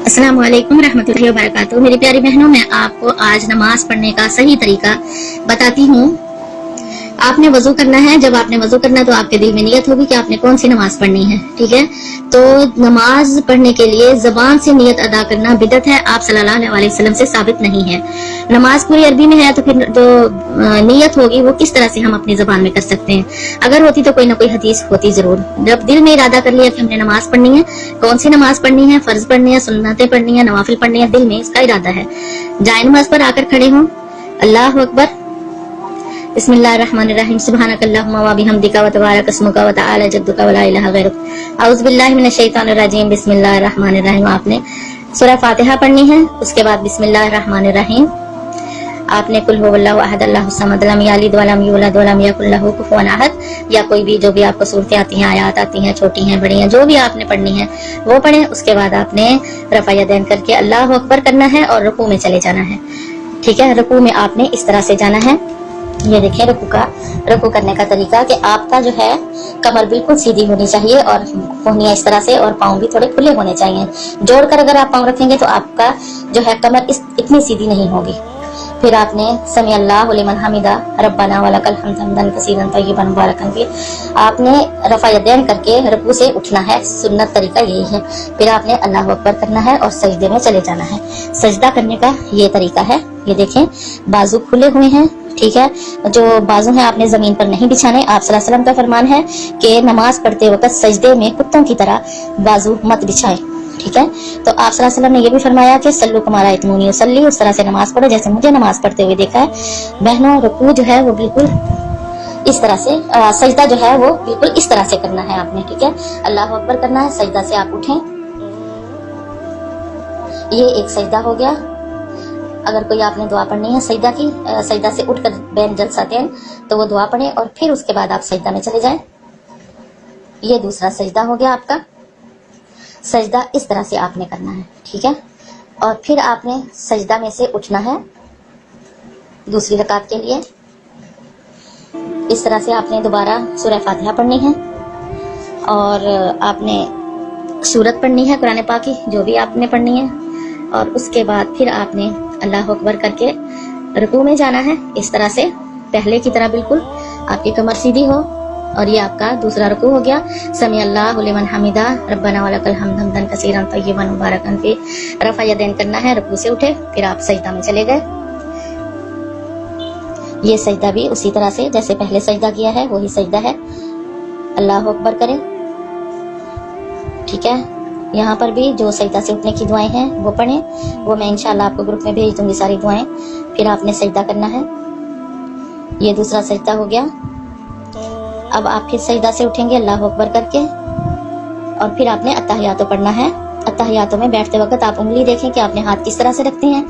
अस्सलाम वालेकुम रहमतुल्लाहि व बरकातुहू। मेरी प्यारी बहनों, मैं आपको आज नमाज पढ़ने का सही तरीका बताती हूँ। आपने वजू करना है। जब आपने वजू करना तो आपके दिल में नियत होगी कि आपने कौन सी नमाज पढ़नी है। ठीक है, तो नमाज पढ़ने के लिए जबान से नियत अदा करना बिदअत है, आप सल्लल्लाहु अलैहि वसल्लम से साबित नहीं है। नमाज पूरी अरबी में है तो फिर जो नियत होगी वो किस तरह से हम अपनी जबान में कर सकते हैं। अगर होती तो कोई ना कोई हदीस होती जरूर। जब दिल में इरादा कर लिया कि हमने नमाज पढ़नी है, कौन सी नमाज पढ़नी है, फर्ज पढ़नी है, सुन्नतें पढ़नी है, नवाफिल पढ़नी है, दिल में इसका इरादा है। जाए नमाज पर आकर खड़े हों, अल्लाह अकबर, बिस्मिल्लाहिर्रहमानिर्रहीम, सुब्हानकल्लाहुम्मा व बिहम्दिका व तबारक अस्मुका व तआला जद्दुका व ला इलाहा गैरुक, औज़ु बिल्लाहि मिनश शैतानिर रजीम, बिस्मिल्लाहिर्रहमानिर्रहीम। आपने सूरह फातिहा पढ़नी है। उसके बाद बिस्मिल्लाहिर्रहमानिर्रहीम आपने कुल हुवल्लाहु अहद अल्लाहुस समद लम यलिद व लम यूलद व लम यकुल लहू कुफुवन अहद, या कोई भी जो भी आपको सूरतें आती हैं, आयात आती हैं, छोटी हैं, बड़ी हैं, जो भी आपने पढ़नी है वो पढ़ें। उसके बाद आपने रफ़ा यदैन करके अल्लाहु अकबर करना है और रुकू में चले जाना है। ठीक है, रुकू में आपने इस तरह से जाना है। ये देखिए रुकू करने का तरीका कि आपका जो है कमर बिल्कुल सीधी होनी चाहिए और कोहनियां इस तरह से, और पाँव भी थोड़े खुले होने चाहिए। जोड़कर अगर आप पाँव रखेंगे तो आपका जो है कमर इतनी सीधी नहीं होगी। फिर आपने समी अल्लाहु लिमन हमिदा रब्बना वलकल हम्द हम्दन कसीरन तय्यिबन मुबारकन फी, आपने रफ़ा यदैन करके रुकू से उठना है। सुन्नत तरीका यही है। फिर आपने अल्लाहु अकबर करना है और सजदे में चले जाना है। सजदा करने का ये तरीका है। ये देखें, बाजू खुले हुए हैं। ठीक है, जो बाजू हैं आपने जमीन पर नहीं बिछाने। आप सल्लल्लाहु अलैहि वसल्लम का फरमान है कि नमाज पढ़ते वक्त सजदे में कुत्तों की तरह बाजू मत बिछाए। ठीक है, तो आप सल्लल्लाहु अलैहि वसल्लम ने ये भी फरमाया कि सल्लु कमा रअयतमूनी उसल्ली, उस तरह से नमाज पढ़ो जैसे मुझे नमाज पढ़ते हुए देखा है। बहनों, रुकू जो है वो बिल्कुल इस तरह से, सजदा जो है वो बिल्कुल इस तरह से करना है आपने। ठीक है, अल्लाहु अकबर करना है, सजदा से आप उठें। ये एक सजदा हो गया। अगर कोई आपने दुआ पढ़नी है सजदा की, सजदा से उठकर बैन जलसातेन, तो वो दुआ पढ़े और फिर उसके बाद आप सजदा में चले जाएं। ये दूसरा सजदा हो गया आपका। सजदा इस तरह से आपने करना है। ठीक है, और फिर आपने सजदा में से उठना है दूसरी रकात के लिए। इस तरह से आपने दोबारा सूरह फातिहा पढ़नी है और आपने सूरत पढ़नी है कुरान पाक की, जो भी आपने पढ़नी है, और उसके बाद फिर आपने अल्लाह अकबर करके रुकू में जाना है। इस तरह से पहले की तरह बिल्कुल आपकी कमर सीधी हो। और ये आपका दूसरा रुकू हो गया। समी अल्लाहु लिमन हमिदा रब्बना वलकल हम्द हम्दन कसीरन तय्यिबन मुबारकन फी, रफ़ा यदैन करना है, रुकू से उठे, फिर आप सजदा में चले गए। ये सजदा भी उसी तरह से जैसे पहले सजदा किया है वही सजदा है। अल्लाह अकबर करें। ठीक है, यहाँ पर भी जो सजदा से उठने की दुआएं हैं वो पढ़ें, वो मैं इंशाल्लाह आपको ग्रुप में भेज दूंगी सारी दुआएं। फिर आपने सजदा करना है। ये दूसरा सजदा हो गया। अब आप फिर सजदा से उठेंगे अल्लाह अकबर करके, और फिर आपने अत्तहियातो पढ़ना है। अत्तहियातो में बैठते वक्त आप उंगली देखें कि आपने हाथ किस तरह से रखते हैं।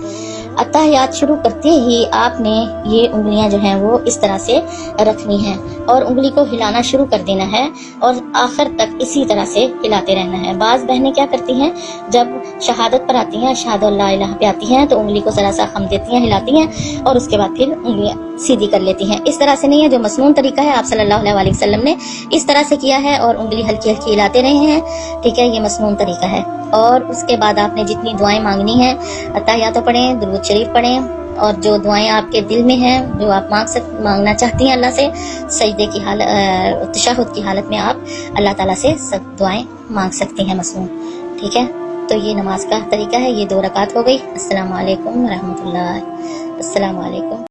अत्तहियात शुरू करते ही आपने ये उंगलियां जो हैं वो इस तरह से रखनी हैं और उंगली को हिलाना शुरू कर देना है और आखिर तक इसी तरह से हिलाते रहना है। बाज बहनें क्या करती हैं, जब शहादत पर आती हैं, अशहदु अल्ला इलाहा पे आती हैं, तो उंगली को जरा सा खम देती हैं, हिलाती हैं और उसके बाद फिर उंगलियां सीधी कर लेती हैं। इस तरह से नहीं है, जो मसनून तरीका है आप सल्लल्लाहु अलैहि वसल्लम ने इस तरह से किया है और उंगली हल्की हल्की हिलाते रहे हैं। ठीक है, ये मसनून तरीका है। और उसके बाद आपने जितनी दुआएं मांगनी है, अत्तहियातो पढ़ें, दुरूद शरीफ पढ़ें, और जो दुआएं आपके दिल में हैं, जो आप मांगना चाहती हैं अल्लाह से, सजदे की हालत, तशहुद की हालत में आप अल्लाह ताला से सब दुआएं मांग सकती हैं मसनून। ठीक है, तो ये नमाज का तरीका है। ये 2 रकात हो गई। अस्सलाम वालेकुम रहमतुल्लाह। अस्सलाम वालेकुम।